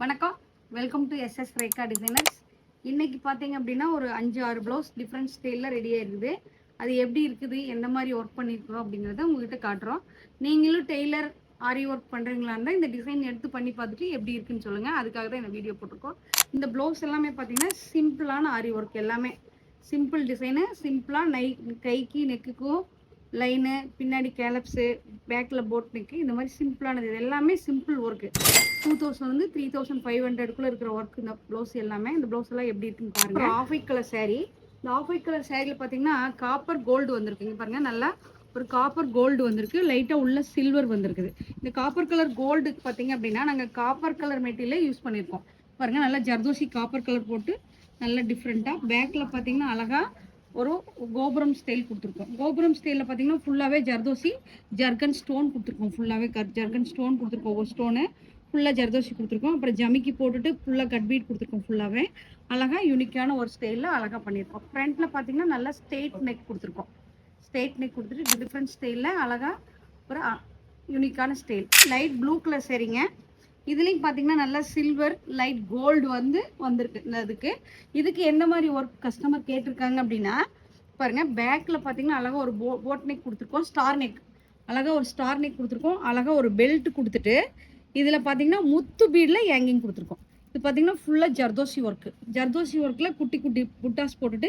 வணக்கம், welcome to SS Rekha designers. இன்னைக்கு பார்த்தீங்க அப்படின்னா ஒரு 5-6 ப்ளவுஸ் டிஃப்ரெண்ட் ஸ்டைலில் ரெடியாக இருக்குது. அது எப்படி இருக்குது, எந்த மாதிரி ஒர்க் பண்ணியிருக்கிறோம் அப்படிங்கிறத உங்ககிட்ட காட்டுறோம். நீங்களும் டெய்லர் ஆரி ஒர்க் பண்ணுறீங்களா இருந்தால் இந்த டிசைன் எடுத்து பண்ணி பார்த்துட்டு எப்படி இருக்குன்னு சொல்லுங்கள். அதுக்காக தான் இந்த வீடியோ போட்டிருக்கோம். இந்த ப்ளவுஸ் எல்லாமே பார்த்தீங்கன்னா சிம்பிளான ஆரி ஒர்க், எல்லாமே சிம்பிள் டிசைனு. சிம்பிளாக கைக்கு நெக்குக்கும் லைனு, பின்னாடி கேலப்ஸு, பேக்கில் போட் நெக்கு, இந்த மாதிரி சிம்பிளானது. இது எல்லாமே சிம்பிள் ஒர்க்கு. 2000 வந்து 3500 இருக்கிற ஒர்க் இந்த ப்ளவுஸ் எல்லாமே. இந்த ப்ளவுஸ் எல்லாம் எப்படி இருக்குன்னு பாருங்க. Off white colour sari. இந்த ஆஃப் ஒயிட் கலர் சாரியில் பார்த்தீங்கன்னா காப்பர் கோல்டு வந்திருக்குங்க பாருங்க. நல்லா ஒரு காப்பர் கோல்டு வந்திருக்கு, லைட்டாக உள்ள சில்வர் வந்திருக்குது. இந்த காப்பர் கலர் கோல்டுக்கு பார்த்தீங்க அப்படின்னா நாங்கள் காப்பர் கலர் மெட்டீரியலே யூஸ் பண்ணியிருக்கோம் பாருங்க. நல்லா ஜர்தோசி காப்பர் கலர் போட்டு நல்லா டிஃப்ரெண்ட்டாக. பேக்கில் பார்த்தீங்கன்னா அழகா ஒரு கோபுரம் ஸ்டைல் கொடுத்துருக்கோம். கோபுரம் ஸ்டைலில் பார்த்தீங்கன்னா ஃபுல்லாகவே ஜர்தோசி ஜர்கன் ஸ்டோன் கொடுத்துருக்கோம். ஃபுல்லாகவே ஜர்கன் ஸ்டோன் கொடுத்துருக்கோம். ஒரு ஸ்டோனு ஃபுல்லாக ஜர்தோசி கொடுத்துருக்கோம். அப்புறம் ஜமிக்கி போட்டுட்டு ஃபுல்லாக கட் பீட் கொடுத்துருக்கோம். ஃபுல்லாகவே அழகாக யூனிக்கான ஒரு ஸ்டைலில் அழகாக பண்ணியிருக்கோம். ஃப்ரண்ட்டில் பார்த்தீங்கன்னா நல்லா ஸ்ட்ரெயிட் நெக் கொடுத்துருக்கோம். ஸ்ட்ரெயிட் நெக் கொடுத்துட்டு டிஃப்ரெண்ட் ஸ்டைலில் அழகாக ஒரு யூனிக்கான ஸ்டைல். லைட் ப்ளூ கலர் சரிங்க. இதுலேயும் பார்த்தீங்கன்னா நல்லா சில்வர் லைட் கோல்டு வந்திருக்கு. இதுக்கு எந்த மாதிரி ஒர்க் கஸ்டமர் கேட்டிருக்காங்க அப்படின்னா பாருங்கள். பேக்கில் பார்த்தீங்கன்னா அழகாக ஒரு போட் நெக் கொடுத்துருக்கோம். ஸ்டார் நெக், அழகாக ஒரு ஸ்டார் நெக் கொடுத்துருக்கோம். அழகாக ஒரு பெல்ட் கொடுத்துட்டு இதில் பார்த்தீங்கன்னா முத்து பீடில் ஏங்கிங் கொடுத்துருக்கோம். இது பார்த்தீங்கன்னா ஃபுல்லாக ஜர்தோசி ஒர்க்கு. ஜர்தோசி ஒர்க்கில் குட்டி குட்டி புட்டாஸ் போட்டுட்டு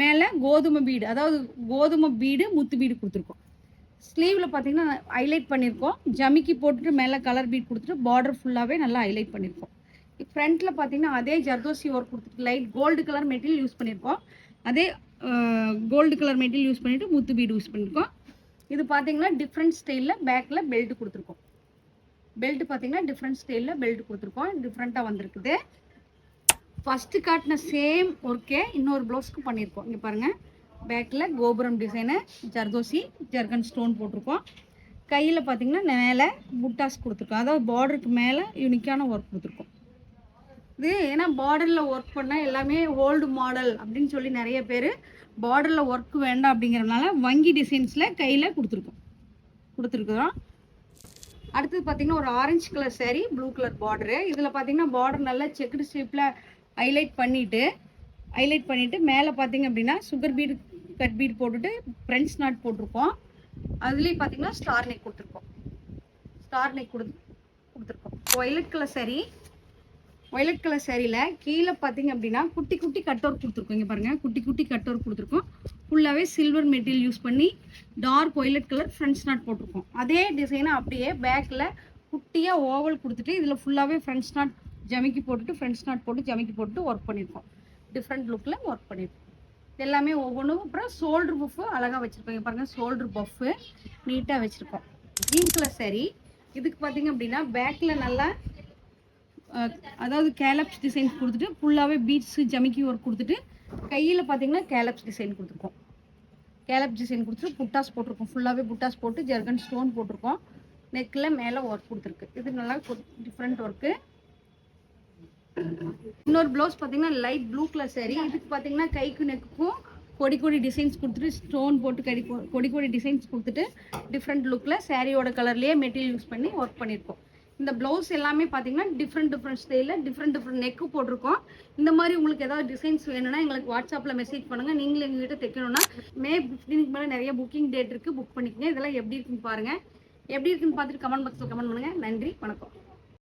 மேலே கோதுமை பீடு, அதாவது கோதுமை பீடு முத்து பீடு கொடுத்துருக்கோம். ஸ்லீவில் பார்த்தீங்கன்னா ஹைலைட் பண்ணியிருக்கோம். ஜமிக்கி போட்டுட்டு மேலே கலர் பீட் கொடுத்துட்டு பார்டர் ஃபுல்லாகவே நல்லா ஹைலைட் பண்ணியிருக்கோம். ஃப்ரண்ட்டில் பார்த்தீங்கன்னா அதே ஜர்தோசி ஒர்க் கொடுத்துட்டு light gold colour material use பண்ணியிருக்கோம். அதே கோல்டு கலர் மெட்டீரியல் யூஸ் பண்ணிவிட்டு முத்து பீடு யூஸ் பண்ணியிருக்கோம். இது பார்த்தீங்கன்னா டிஃப்ரெண்ட் ஸ்டைலில் பேக்கில் பெல்ட் கொடுத்துருக்கோம். பெல்ட் பார்த்தீங்கன்னா டிஃப்ரெண்ட் ஸ்டைலில் பெல்ட் கொடுத்துருக்கோம். டிஃப்ரெண்ட்டாக வந்திருக்குது. ஃபஸ்ட்டு காட்டின சேம் ஒர்க்கே இன்னொரு ப்ளவுஸ்க்கு பண்ணியிருக்கோம். இங்கே பாருங்கள். பேக்கில் கோபுரம் டிசைனு ஜர்தோசி ஜர்கன் ஸ்டோன் போட்டிருக்கோம். கையில் பார்த்தீங்கன்னா மேலே புட்டாஸ் கொடுத்துருக்கோம். அதாவது பார்டருக்கு மேலே யூனிக்கான ஒர்க் கொடுத்துருக்கோம். இது ஏன்னா பார்டரில் ஒர்க் பண்ணால் எல்லாமே ஓல்டு மாடல் அப்படின்னு சொல்லி நிறைய பேர் பார்டரில் ஒர்க் வேண்டாம் அப்படிங்கிறதுனால வங்கி டிசைன்ஸில் கையில் கொடுத்துருக்குறோம். அடுத்தது பார்த்தீங்கன்னா ஒரு orange colour sari, blue colour border. இதில் பார்த்தீங்கன்னா பார்டர் நல்லா செக்குடு ஷேப்பில் ஹைலைட் பண்ணிவிட்டு மேலே பார்த்தீங்க அப்படின்னா சுகர் பீடு கட் பீடு போட்டுட்டு ஃப்ரெண்ட்ஸ் நாட் போட்டிருக்கோம். அதுலேயும் பார்த்தீங்கன்னா ஸ்டார் நெக் கொடுத்துருக்கோம். Violet colour sari. Violet colour சாரியில் கீழே பார்த்தீங்க அப்படின்னா குட்டி குட்டி கட் ஒர்க் கொடுத்துருக்கோம். இங்கே பாருங்கள், குட்டி குட்டி கட் ஒர்க் கொடுத்துருக்கோம். ஃபுல்லாகவே சில்வர் மெட்டீரியல் யூஸ் பண்ணி dark violet colour fronts knot போட்டிருக்கோம். அதே டிசைனை அப்படியே பேக்கில் குட்டியாக ஓவல் கொடுத்துட்டு இதில் ஃபுல்லாகவே ஃப்ரண்ட்ஸ் நாட் ஜமிக்கி போட்டுட்டு ஃப்ரண்ட்ஸ் நாட் போட்டு ஜமிக்கி போட்டு ஒர்க் பண்ணியிருக்கோம். டிஃப்ரெண்ட் லுக்கில் ஒர்க் பண்ணியிருக்கோம். எல்லாமே ஒவ்வொன்றும். அப்புறம் ஷோல்டர் பஃப்பு அழகாக வச்சுருக்கோம். பாருங்கள், ஷோல்டர் பஃப்பு நீட்டாக வச்சுருக்கோம். Green colour sari. இதுக்கு பார்த்தீங்க அப்படின்னா பேக்கில் நல்லா அதாவது கேலப்ஸ் டிசைன் கொடுத்துட்டு ஃபுல்லாகவே பீட்ஸு ஜமிக்கி ஒர்க் கொடுத்துட்டு கையில் பார்த்தீங்கன்னா கேலப்ஸ் டிசைன் கொடுத்துருக்கோம். கேலப்ஸ் டிசைன் கொடுத்துட்டு புட்டாஸ் போட்டிருக்கோம். ஃபுல்லாகவே புட்டாஸ் போட்டு ஜர்கன் ஸ்டோன் போட்டிருக்கோம். நெக்கில் மேலே ஒர்க் கொடுத்துருக்கு. இது நல்லா டிஃப்ரெண்ட் ஒர்க்கு. இன்னொரு ப்ளவுஸ் பார்த்தீங்கன்னா லைட் ப்ளூ கலர் சாரீ. இதுக்கு பார்த்தீங்கன்னா கைக்கு நெக்குக்கும் கொடி டிசைன்ஸ் கொடுத்துட்டு ஸ்டோன் போட்டு கொடி டிசைன்ஸ் கொடுத்துட்டு டிஃப்ரெண்ட் லுக்கில் சாரியோட கலர்லேயே மெட்டீரியல் யூஸ் பண்ணி ஒர்க் பண்ணியிருக்கோம். இந்த ப்ளவுஸ் எல்லாமே பார்த்தீங்கன்னா டிஃப்ரெண்ட் ஸ்டைலில் டிஃப்ரெண்ட் நெக்கு போட்டிருக்கோம். இந்த மாதிரி உங்களுக்கு ஏதாவது டிசைன்ஸ் வேணும்னா எங்களுக்கு வாட்ஸ்அப்பில் மெசேஜ் பண்ணுங்கள். நீங்களும் எங்ககிட்ட தைக்கணும்னா May 15க்கு மேலே நிறைய புக்கிங் டேட் இருக்குது, புக் பண்ணிக்கங்க. இதெல்லாம் எப்படி இருக்குன்னு பாருங்கள். எப்படி இருக்குன்னு பார்த்துட்டு கமெண்ட் பாக்ஸில் கமெண்ட் பண்ணுங்கள். நன்றி, வணக்கம்.